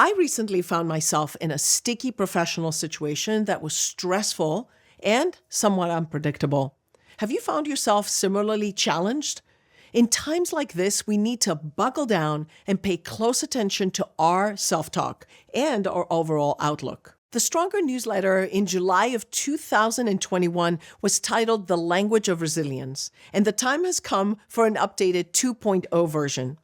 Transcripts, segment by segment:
I recently found myself in a sticky professional situation that was stressful and somewhat unpredictable. Have you found yourself similarly challenged? In times like this, we need to buckle down and pay close attention to our self-talk and our overall outlook. The Stronger newsletter in July of 2021 was titled The Language of Resilience, and the time has come for an updated 2.0 version.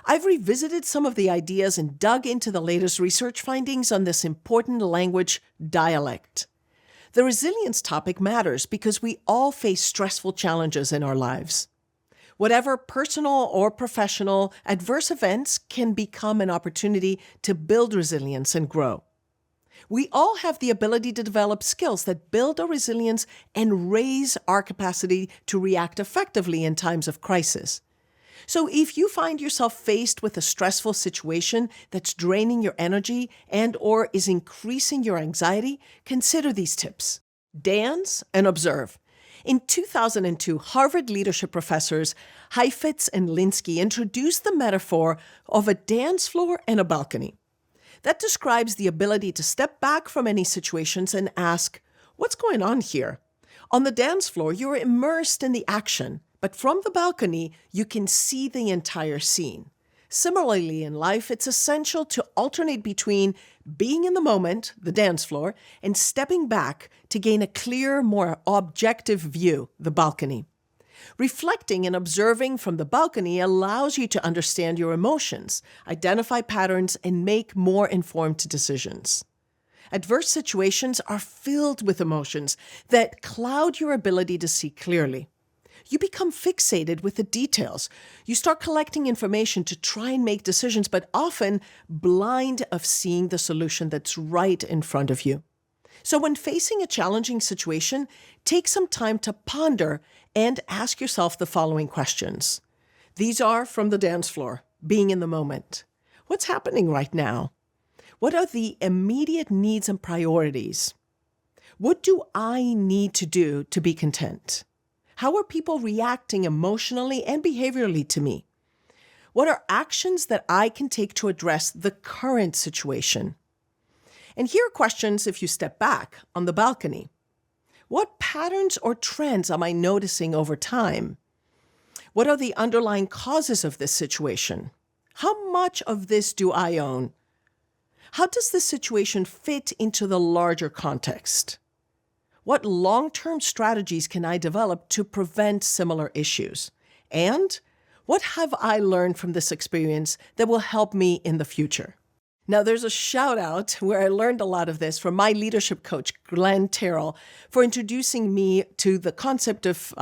I've revisited some of the ideas and dug into the latest research findings on this important language dialect. The resilience topic matters because we all face stressful challenges in our lives. Whatever personal or professional, adverse events can become an opportunity to build resilience and grow. We all have the ability to develop skills that build our resilience and raise our capacity to react effectively in times of crisis. So if you find yourself faced with a stressful situation that's draining your energy and or is increasing your anxiety, consider these tips. Dance and observe. In 2002, Harvard leadership professors Heifetz and Linsky introduced the metaphor of a dance floor and a balcony. That describes the ability to step back from any situations and ask, what's going on here? On the dance floor, you're immersed in the action, but from the balcony, you can see the entire scene. Similarly, in life, it's essential to alternate between being in the moment, the dance floor, and stepping back to gain a clear, more objective view, the balcony. Reflecting and observing from the balcony allows you to understand your emotions, identify patterns, and make more informed decisions. Adverse situations are filled with emotions that cloud your ability to see clearly. You become fixated with the details. You start collecting information to try and make decisions, but often blind of seeing the solution that's right in front of you. So when facing a challenging situation, take some time to ponder and ask yourself the following questions. These are from the dance floor, being in the moment. What's happening right now? What are the immediate needs and priorities? What do I need to do to be content? How are people reacting emotionally and behaviorally to me? What are actions that I can take to address the current situation? And here are questions if you step back on the balcony. What patterns or trends am I noticing over time? What are the underlying causes of this situation? How much of this do I own? How does this situation fit into the larger context? What long-term strategies can I develop to prevent similar issues? And what have I learned from this experience that will help me in the future? Now, there's a shout out where I learned a lot of this from my leadership coach, Glenn Terrell, for introducing me to the concept of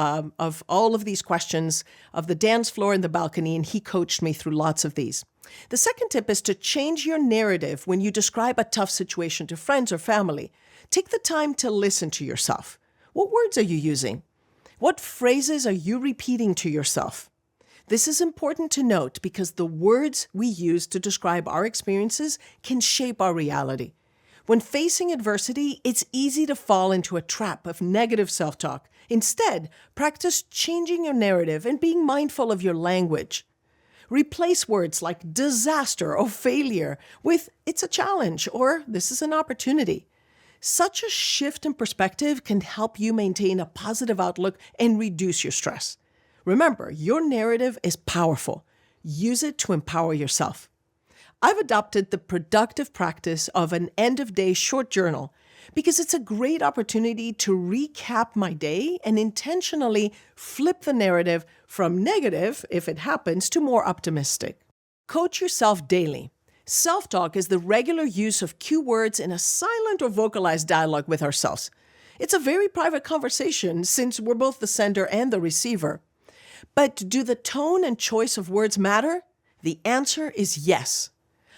all of these questions of the dance floor and the balcony, and he coached me through lots of these. The second tip is to change your narrative when you describe a tough situation to friends or family. Take the time to listen to yourself. What words are you using? What phrases are you repeating to yourself? This is important to note because the words we use to describe our experiences can shape our reality. When facing adversity, it's easy to fall into a trap of negative self-talk. Instead, practice changing your narrative and being mindful of your language. Replace words like disaster or failure with it's a challenge or this is an opportunity. Such a shift in perspective can help you maintain a positive outlook and reduce your stress. Remember, your narrative is powerful. Use it to empower yourself. I've adopted the productive practice of an end-of-day short journal because it's a great opportunity to recap my day and intentionally flip the narrative from negative, if it happens, to more optimistic. Coach yourself daily. Self-talk is the regular use of cue words in a silent or vocalized dialogue with ourselves. It's a very private conversation since we're both the sender and the receiver. But do the tone and choice of words matter? The answer is yes.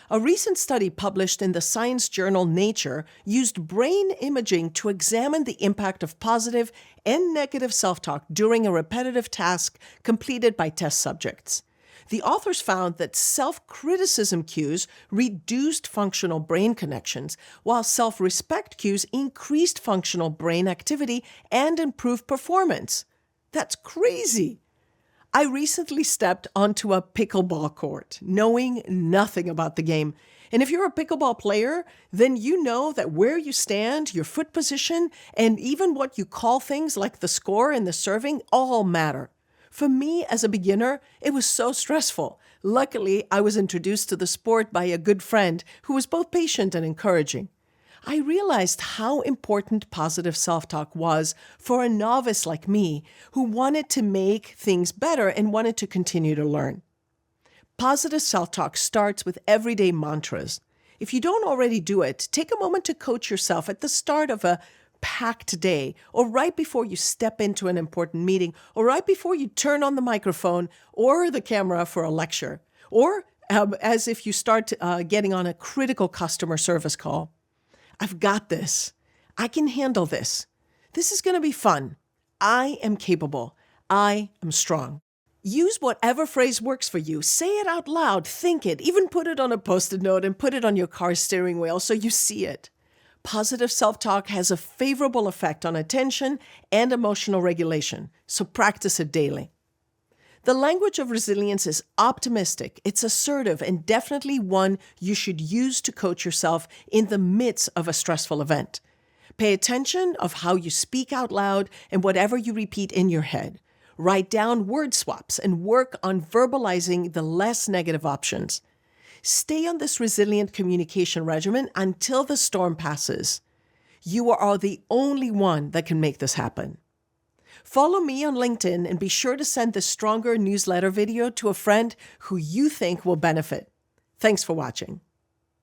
A recent study published in the science journal Nature used brain imaging to examine the impact of positive and negative self-talk during a repetitive task completed by test subjects. The authors found that self-criticism cues reduced functional brain connections, while self-respect cues increased functional brain activity and improved performance. That's crazy. I recently stepped onto a pickleball court, knowing nothing about the game. And if you're a pickleball player, then you know that where you stand, your foot position, and even what you call things like the score and the serving all matter. For me, as a beginner, it was so stressful. Luckily, I was introduced to the sport by a good friend who was both patient and encouraging. I realized how important positive self-talk was for a novice like me who wanted to make things better and wanted to continue to learn. Positive self-talk starts with everyday mantras. If you don't already do it, take a moment to coach yourself at the start of a packed day, or right before you step into an important meeting, or right before you turn on the microphone or the camera for a lecture, or as if you start getting on a critical customer service call. I've got this. I can handle this. This is going to be fun. I am capable. I am strong. Use whatever phrase works for you. Say it out loud. Think it. Even put it on a Post-it note and put it on your car's steering wheel so you see it. Positive self-talk has a favorable effect on attention and emotional regulation, so practice it daily. The language of resilience is optimistic, it's assertive, and definitely one you should use to coach yourself in the midst of a stressful event. Pay attention of how you speak out loud and whatever you repeat in your head. Write down word swaps and work on verbalizing the less negative options. Stay on this resilient communication regimen until the storm passes. You are the only one that can make this happen. Follow me on LinkedIn and be sure to send the Stronger newsletter video to a friend who you think will benefit. Thanks for watching.